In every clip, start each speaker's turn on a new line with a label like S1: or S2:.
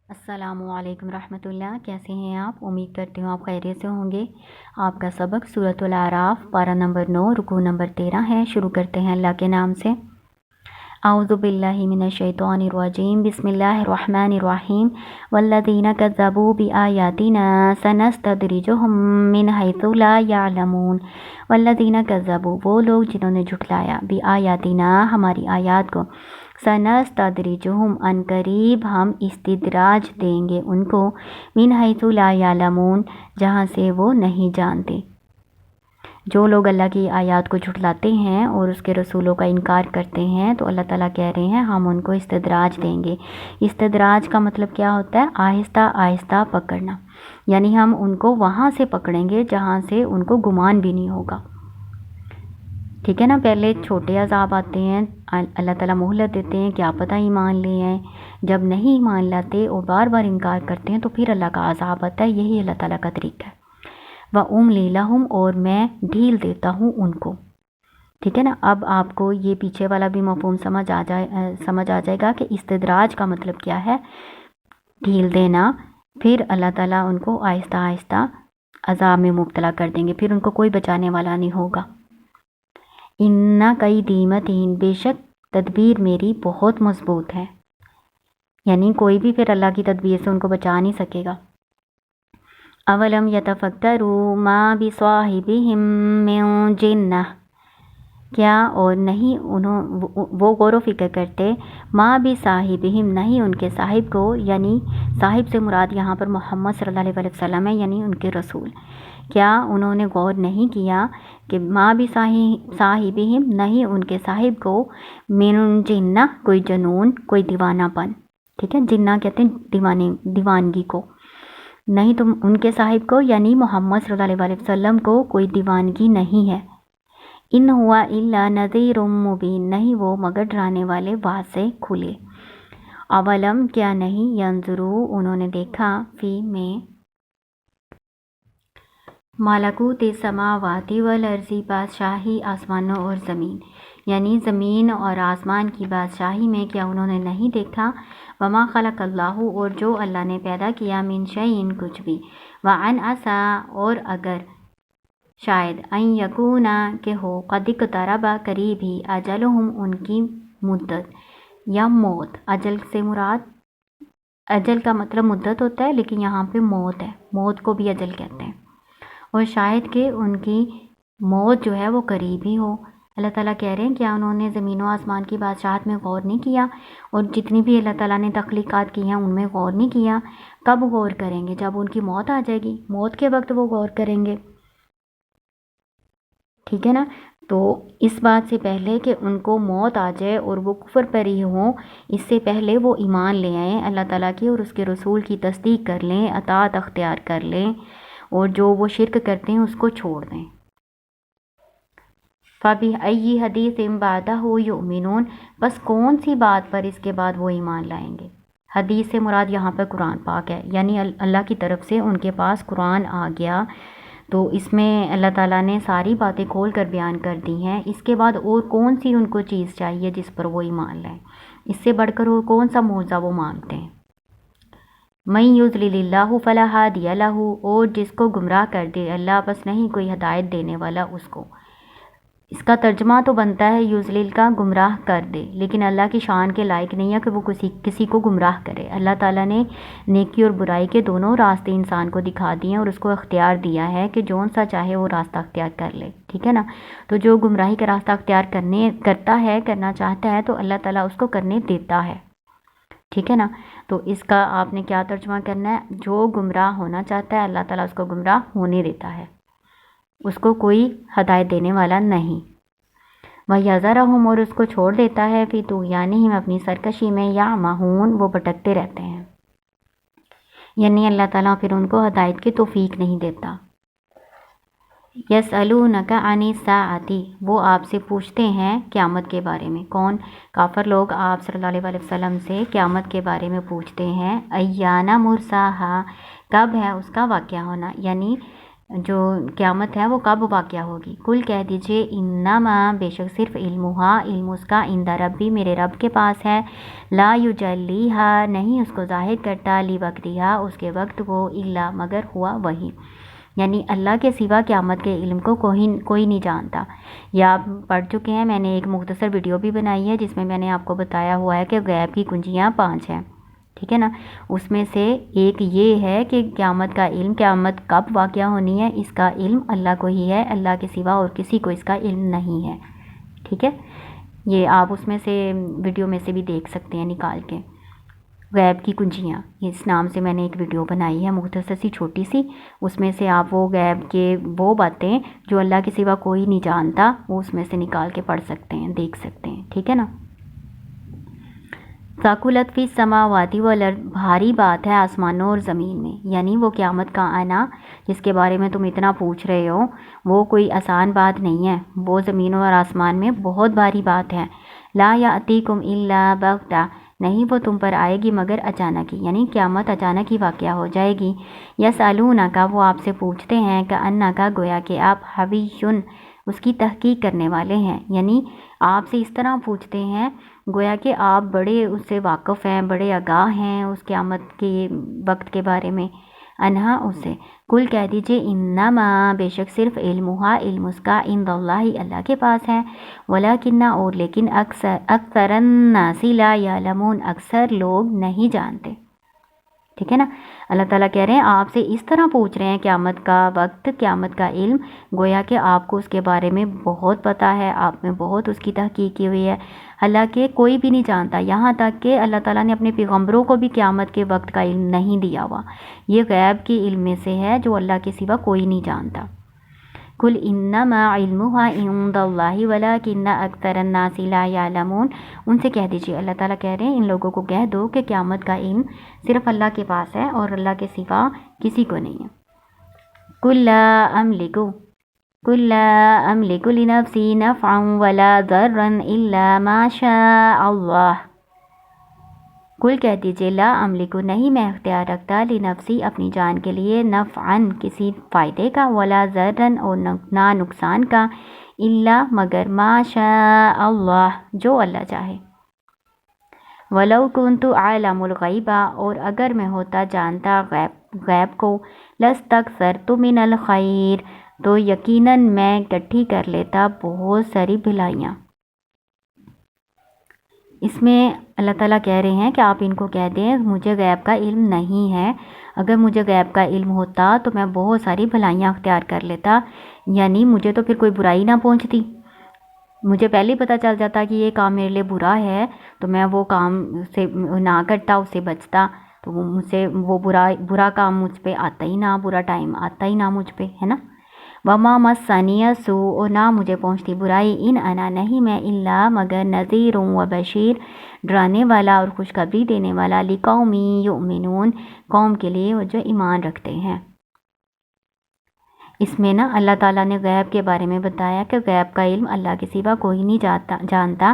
S1: السلام علیکم رحمۃ اللہ، کیسے ہیں آپ؟ امید کرتی ہوں آپ خیریت سے ہوں گے۔ آپ کا سبق سورۃ الاعراف پارہ نمبر 9 رکوع نمبر 13 ہے۔ شروع کرتے ہیں اللہ کے نام سے۔ اعوذ باللہ من الشیطان الرجیم، بسم اللہ الرحمن الرحیم۔ والذین کذبوا بآیاتنا سنستدرجہم من حیث لا یعلمون۔ والذین کذبوا، وہ لوگ جنہوں نے جھٹلایا، بآیاتنا، ہماری آیات کو، سنستدرجہم، ان قریب ہم استدراج دیں گے ان کو، من حیث لا یعلمون، جہاں سے وہ نہیں جانتے۔ جو لوگ اللہ کی آیات کو جھٹلاتے ہیں اور اس کے رسولوں کا انکار کرتے ہیں تو اللہ تعالیٰ کہہ رہے ہیں ہم ان کو استدراج دیں گے۔ استدراج کا مطلب کیا ہوتا ہے؟ آہستہ آہستہ پکڑنا، یعنی ہم ان کو وہاں سے پکڑیں گے جہاں سے ان کو گمان بھی نہیں ہوگا۔ ٹھیک ہے نا، پہلے چھوٹے عذاب آتے ہیں، اللہ تعالیٰ مہلت دیتے ہیں، کیا پتہ ایمان لے آئیں۔ جب نہیں ایمان لاتے اور بار بار انکار کرتے ہیں تو پھر اللہ کا عذاب آتا ہے۔ یہی اللہ تعالیٰ کا طریقہ ہے۔ وَأُمْلِي لَهُمْ، اور میں ڈھیل دیتا ہوں ان کو۔ ٹھیک ہے نا، اب آپ کو یہ پیچھے والا بھی مفہوم سمجھ آ جائے گا کہ استدراج کا مطلب کیا ہے، ڈھیل دینا۔ پھر اللہ تعالیٰ ان کو آہستہ آہستہ عذاب میں مبتلا کر دیں گے، پھر ان کو کوئی بچانے والا نہیں ہوگا۔ اِنَّ کَیدِی مَتِین، بے شک تدبیر میری بہت مضبوط ہے، یعنی کوئی بھی پھر اللہ کی تدبیر سے ان کو بچا نہیں سکے گا۔ اولم یتفکروا ما بصاحبہم من جنہ، کیا اور نہیں وہ غور و فکر کرتے، ما بصاحبہم، نہیں ان کے صاحب کو، یعنی صاحب سے مراد یہاں پر محمد صلی اللہ علیہ وسلم ہے، یعنی ان کے رسول۔ کیا انہوں نے غور نہیں کیا کہ ما بصاحبہم، نہیں ان کے صاحب کو، من جنہ، کوئی جنون، کوئی دیوانہ پن۔ ٹھیک ہے، جنہ کہتے ہیں دیوانگی کو، نہیں تو ان کے صاحب کو یعنی محمد صلی اللہ علیہ وسلم کو کوئی دیوانگی نہیں ہے۔ ان ہوا الا نذیر مبین، نہیں وہ مگر ڈرانے والے واضح کھلے۔ اولم، کیا نہیں، ینظروا، انہوں نے دیکھا، فی میں ملکوت السماوات والارض، بادشاہی آسمانوں اور زمین، یعنی زمین اور آسمان کی بادشاہی میں کیا انہوں نے نہیں دیکھا، وما خلق اللہ، اور جو اللہ نے پیدا کیا، من شیء، کچھ بھی، وان عسیٰ، اور اگر شاید، ان یکون، کہ ہو، قد اقترب، قریب ہی، اجلہم، ان کی مدت یا موت۔ اجل سے مراد، اجل کا مطلب مدت ہوتا ہے لیکن یہاں پہ موت ہے، موت کو بھی اجل کہتے ہیں، اور شاید کہ ان کی موت جو ہے وہ قریب ہی ہو۔ اللہ تعالیٰ کہہ رہے ہیں کیا انہوں نے زمین و آسمان کی بادشاہت میں غور نہیں کیا، اور جتنی بھی اللہ تعالیٰ نے تخلیقات کی ہیں ان میں غور نہیں کیا؟ کب غور کریں گے؟ جب ان کی موت آ جائے گی، موت کے وقت وہ غور کریں گے۔ ٹھیک ہے نا، تو اس بات سے پہلے کہ ان کو موت آ جائے اور وہ کفر پر ہی ہوں، اس سے پہلے وہ ایمان لے آئیں اللہ تعالیٰ کی اور اس کے رسول کی تصدیق کر لیں، اطاعت اختیار کر لیں، اور جو وہ شرک کرتے ہیں اس کو چھوڑ دیں۔ فَبِأَيِّ حَدِيثٍ بَعْدَهُ يُؤْمِنُونَ، بس کون سی بات پر اس کے بعد وہ ایمان لائیں گے؟ حدیث سے مراد یہاں پر قرآن پاک ہے، یعنی اللہ کی طرف سے ان کے پاس قرآن آ گیا، تو اس میں اللہ تعالیٰ نے ساری باتیں کھول کر بیان کر دی ہیں۔ اس کے بعد اور کون سی ان کو چیز چاہیے جس پر وہ ایمان لائیں؟ اس سے بڑھ کر اور کون سا معجزہ وہ مانگتے ہیں؟ مَن یضلل اللہ فلا ہادی لہ، اور جس کو گمراہ کر دے اللہ، بس نہیں کوئی ہدایت دینے والا اس کو۔ اس کا ترجمہ تو بنتا ہے یضلل کا، گمراہ کر دے، لیکن اللہ کی شان کے لائق نہیں ہے کہ وہ کسی کو گمراہ کرے۔ اللہ تعالیٰ نے نیکی اور برائی کے دونوں راستے انسان کو دکھا دیے ہیں اور اس کو اختیار دیا ہے کہ جون سا چاہے وہ راستہ اختیار کر لے۔ ٹھیک ہے نا، تو جو گمراہی کا راستہ اختیار کرنا چاہتا ہے تو اللہ تعالیٰ اس کو کرنے دیتا ہے۔ ٹھیک ہے نا، تو اس کا آپ نے کیا ترجمہ کرنا ہے؟ جو گمراہ ہونا چاہتا ہے اللہ تعالیٰ اس کو گمراہ ہونے دیتا ہے، اس کو کوئی ہدایت دینے والا نہیں۔ وَيَذَرُهُمْ، اور اس کو چھوڑ دیتا ہے، فِي طُغْيَانِهِمْ، اپنی سرکشی میں، يَعْمَهُونَ، وہ بھٹکتے رہتے ہیں، یعنی اللہ تعالیٰ پھر ان کو ہدایت کی توفیق نہیں دیتا۔ يَسْأَلُونَكَ عَنِ السَّاعَةِ، وہ آپ سے پوچھتے ہیں قیامت کے بارے میں۔ کون؟ کافر لوگ آپ صلی اللہ علیہ وسلم سے قیامت کے بارے میں پوچھتے ہیں۔ أَيَّانَ مُرْسَاهَا، کب ہے اس کا واقعہ ہونا، یعنی جو قیامت ہے وہ کب واقع ہوگی۔ کل کہہ دیجئے انما بے شک صرف علمہا علم اس کا عند ربی میرے رب کے پاس ہے، لا یجلیہا نہیں اس کو ظاہر کرتا، لی وقتہا اس کے وقت کو، الا مگر ہوا وہی، یعنی اللہ کے سوا قیامت کے علم کو کوئی نہیں جانتا۔ یا آپ پڑھ چکے ہیں، میں نے ایک مختصر ویڈیو بھی بنائی ہے جس میں نے آپ کو بتایا ہوا ہے کہ غیب کی کنجیاں 5 ہیں، ٹھیک ہے نا۔ اس میں سے ایک یہ ہے کہ قیامت کا علم، قیامت کب واقع ہونی ہے، اس کا علم اللہ کو ہی ہے، اللہ کے سوا اور کسی کو اس کا علم نہیں ہے، ٹھیک ہے۔ یہ آپ اس میں سے ویڈیو میں سے بھی دیکھ سکتے ہیں نکال کے، غیب کی کنجیاں، اس نام سے میں نے ایک ویڈیو بنائی ہے مختصر سی چھوٹی سی، اس میں سے آپ وہ غیب کے وہ باتیں جو اللہ کے سوا کوئی نہیں جانتا وہ اس میں سے نکال کے پڑھ سکتے ہیں، دیکھ سکتے ہیں، ٹھیک ہے نا۔ ثقلت فی السماوات والارض بھاری بات ہے آسمانوں اور زمین میں، یعنی وہ قیامت کا آنا جس کے بارے میں تم اتنا پوچھ رہے ہو وہ کوئی آسان بات نہیں ہے، وہ زمینوں اور آسمان میں بہت بھاری بات ہے۔ لا یاتیکم الا بغتہ نہیں وہ تم پر آئے گی مگر اچانک ہی، یعنی قیامت اچانک ہی واقع ہو جائے گی۔ یسألونک وہ آپ سے پوچھتے ہیں کأنک گویا کہ آپ حویٌ اس کی تحقیق کرنے والے ہیں، یعنی آپ سے اس طرح پوچھتے ہیں گویا کہ آپ بڑے اس سے واقف ہیں، بڑے آگاہ ہیں اس قیامت کے وقت کے بارے میں، انہا اسے کل کہہ دیجئے انما بے شک صرف علمہا علم اس کا عند اللہ اللہ کے پاس ہے، ولیکن اور لیکن اکثر الناس لا یعلمون اکثر لوگ نہیں جانتے، ٹھیک ہے نا۔ اللہ تعالیٰ کہہ رہے ہیں آپ سے اس طرح پوچھ رہے ہیں قیامت کا وقت، قیامت کا علم، گویا کہ آپ کو اس کے بارے میں بہت پتہ ہے، آپ نے بہت اس کی تحقیق کی ہوئی ہے، حالانکہ کوئی بھی نہیں جانتا، یہاں تک کہ اللہ تعالیٰ نے اپنے پیغمبروں کو بھی قیامت کے وقت کا علم نہیں دیا ہوا، یہ غیب کے علم میں سے ہے جو اللہ کے سوا کوئی نہیں جانتا۔ قل انما علمها عند اللہ ولکن اکثر الناس لا یعلمون ان سے کہہ دیجیے، اللہ تعالیٰ کہہ رہے ہیں ان لوگوں کو کہہ دو کہ قیامت کا علم صرف اللہ کے پاس ہے اور اللہ کے سوا کسی کو نہیں ہے۔ قل لا املک لنفسی نفعا ولا ضرا الا ما شاء اللہ کل کہہ دیجئے لا املک نہیں میں اختیار رکھتا لنفسی اپنی جان کے لیے نفعاً کسی فائدے کا ولا ضرراً اور نہ نقصان کا الا مگر ما شاء اللہ جو اللہ چاہے۔ ولو کنت اعلم الغیب اور اگر میں ہوتا جانتا غیب کو لاستکثرت من الخیر تو یقیناً میں اکٹھی کر لیتا بہت ساری بھلائیاں۔ اس میں اللہ تعالیٰ کہہ رہے ہیں کہ آپ ان کو کہہ دیں مجھے غیب کا علم نہیں ہے، اگر مجھے غیب کا علم ہوتا تو میں بہت ساری بھلائیاں اختیار کر لیتا، یعنی مجھے تو پھر کوئی برائی نہ پہنچتی، مجھے پہلے ہی پتہ چل جاتا کہ یہ کام میرے لیے برا ہے تو میں وہ کام سے نہ کرتا، اس سے بچتا، تو مجھ سے وہ برا کام مجھ پہ آتا ہی نہ، برا ٹائم آتا ہی نہ مجھ پہ، ہے نا۔ وما مسنی السوء اور نہ مجھے پہنچتی برائی، ان انا نہیں میں الا مگر نذیر و بشیر ڈرانے والا اور خوشخبری دینے والا، لقوم یؤمنون قوم کے لیے جو ایمان رکھتے ہیں۔ اس میں نا اللہ تعالیٰ نے غیب کے بارے میں بتایا کہ غیب کا علم اللہ کے سوا کوئی نہیں جانتا،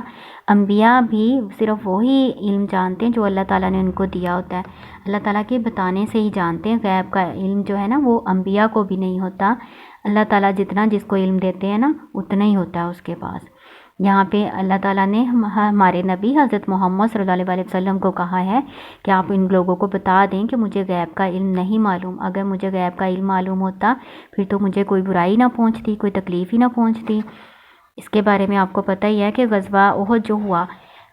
S1: انبیاء بھی صرف وہی علم جانتے ہیں جو اللہ تعالیٰ نے ان کو دیا ہوتا ہے، اللہ تعالیٰ کے بتانے سے ہی جانتے ہیں، غیب کا علم جو ہے نا وہ انبیاء کو بھی نہیں ہوتا، اللہ تعالیٰ جتنا جس کو علم دیتے ہیں نا اتنا ہی ہوتا ہے اس کے پاس۔ یہاں پہ اللہ تعالیٰ نے ہمارے نبی حضرت محمد صلی اللہ علیہ وسلم کو کہا ہے کہ آپ ان لوگوں کو بتا دیں کہ مجھے غیب کا علم نہیں معلوم، اگر مجھے غیب کا علم معلوم ہوتا پھر تو مجھے کوئی برائی نہ پہنچتی، کوئی تکلیف ہی نہ پہنچتی۔ اس کے بارے میں آپ کو پتہ ہی ہے کہ غزوہ احد جو ہوا،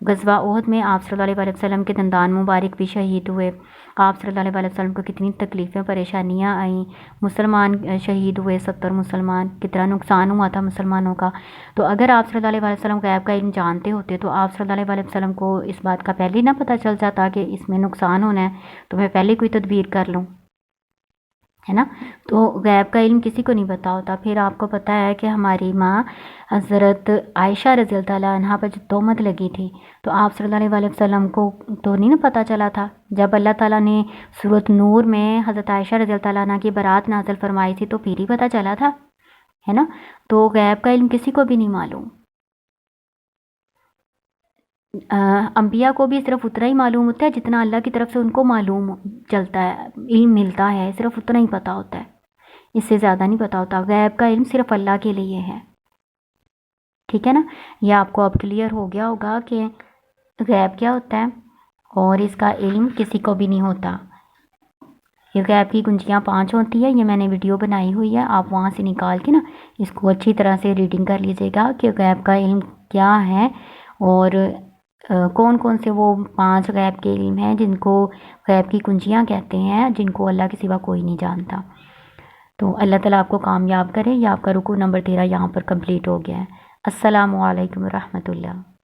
S1: غزوہ احد میں آپ صلی اللہ علیہ وسلم کے دندان مبارک بھی شہید ہوئے، آپ صلی اللہ علیہ وسلم کو کتنی تکلیفیں پریشانیاں آئیں، مسلمان شہید ہوئے 70 مسلمان، کتنا نقصان ہوا تھا مسلمانوں کا۔ تو اگر آپ صلی اللہ علیہ وسلم غیب کا علم جانتے ہوتے تو آپ صلی اللہ علیہ وسلم کو اس بات کا پہلے نہ پتہ چل جاتا کہ اس میں نقصان ہونا ہے تو میں پہلے کوئی تدبیر کر لوں، ہے نا۔ تو غیب کا علم کسی کو نہیں پتہ ہوتا۔ پھر آپ کو پتہ ہے کہ ہماری ماں حضرت عائشہ رضی اللہ عنہا پر جو تہمت لگی تھی تو آپ صلی اللہ علیہ وسلم کو تو نہیں نا پتہ چلا تھا، جب اللہ تعالیٰ نے سورۃ نور میں حضرت عائشہ رضی اللہ عنہا کی برات نازل فرمائی تھی تو پھر ہی پتہ چلا تھا، ہے نا۔ تو غیب کا علم کسی کو بھی نہیں معلوم، انبیاء کو بھی صرف اتنا ہی معلوم ہوتا ہے جتنا اللہ کی طرف سے ان کو معلوم چلتا ہے، علم ملتا ہے، صرف اتنا ہی پتہ ہوتا ہے۔ اس سے زیادہ نہیں پتہ ہوتا. غیب کا علم صرف اللہ کے لیے ہے. ٹھیک ہے نا. یہ آپ کو اب کلیئر ہو گیا ہوگا کہ غیب کیا ہوتا ہے اور اس کا علم کسی کو بھی نہیں ہوتا. یہ غیب کی کنجیاں 5 ہوتی ہے. یہ میں نے ویڈیو بنائی ہوئی ہے, آپ وہاں سے نکال کے نا اس کو اچھی طرح سے ریڈنگ کر لیجیے گا کہ غیب کا علم کیا ہے اور کون کون سے وہ 5 غیب کے علم ہیں جن کو غیب کی کنجیاں کہتے ہیں, جن کو اللہ کے سوا کوئی نہیں جانتا. تو اللہ تعالیٰ آپ کو کامیاب کرے. یا آپ کا رکوع نمبر 13 یہاں پر کمپلیٹ ہو گیا ہے. السلام علیکم ورحمۃ اللہ.